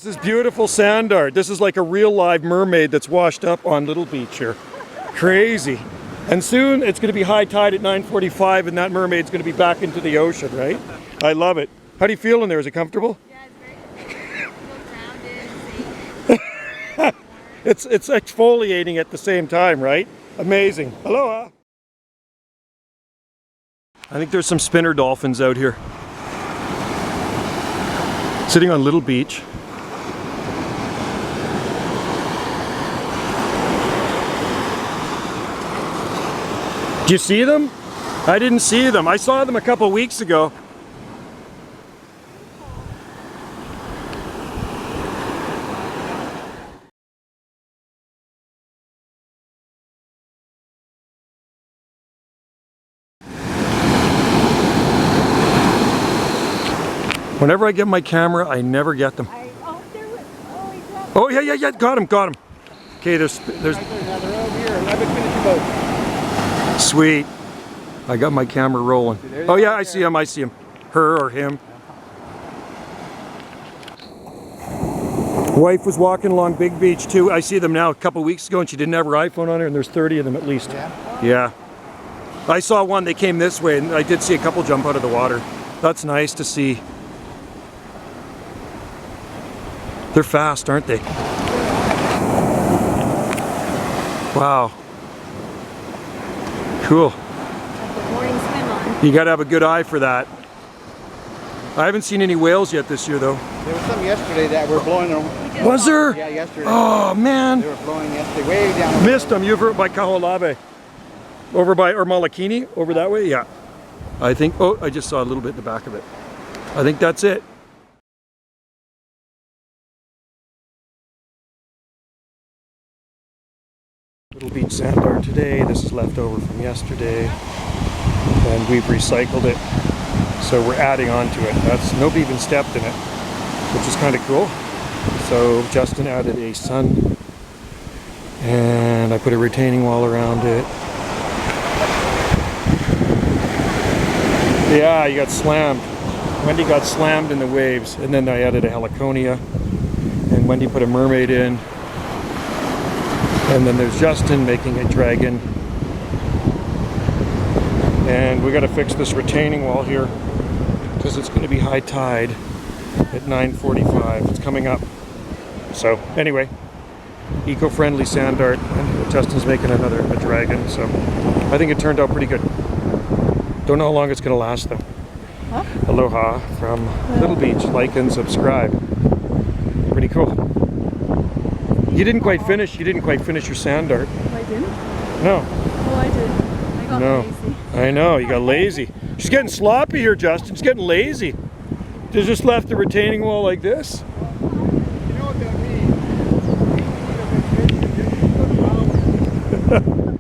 This is beautiful sand art. This is like a real live mermaid that's washed up on Little Beach here. Crazy. And soon it's going to be high tide at 9:45 and that mermaid's going to be back into the ocean, right? I love it. How do you feel in there? Is it comfortable? Yeah, it's great. Feel grounded, safe. It's exfoliating at the same time, right? Amazing. Aloha. I think there's some spinner dolphins out here. Sitting on Little Beach. Do you see them? I didn't see them. I saw them a couple weeks ago. Whenever I get my camera, I never get them. Oh, yeah, got him. Okay, there's. Sweet. I got my camera rolling. Oh yeah, I see him. Her or him. Wife was walking along Big Beach too. I see them now a couple weeks ago and she didn't have her iPhone on her and there's 30 of them at least. Yeah. I saw one, they came this way and I did see a couple jump out of the water. That's nice to see. They're fast, aren't they? Wow. Cool. Morning swim on. You gotta have a good eye for that. I haven't seen any whales yet this year though. There was some yesterday that were blowing them. Was there? Yeah, yesterday. Oh man. They were blowing yesterday, way down. Missed them. You're over by Kaho'olawe. Over by Malakini, over that way? Yeah. I think, oh, I just saw a little bit in the back of it. I think that's it. Little Beach sand art today. This is left over from yesterday. And we've recycled it. So we're adding on to it. Nobody even stepped in it, which is kind of cool. So Justin added a sun and I put a retaining wall around it. Yeah, you got slammed. Wendy got slammed in the waves and then I added a heliconia and Wendy put a mermaid in. And then there's Justin making a dragon. And we got to fix this retaining wall here because it's going to be high tide at 9:45. It's coming up. So anyway, eco-friendly sand art. And Justin's making a dragon. So I think it turned out pretty good. Don't know how long it's going to last though. Huh? Aloha from Little Beach. Like and subscribe. Pretty cool. You didn't quite finish your sand art. Oh, I didn't? No. Oh, I did. I got lazy. I know, you got lazy. She's getting sloppy here, Justin. She's getting lazy. They just left the retaining wall like this. You know what that means?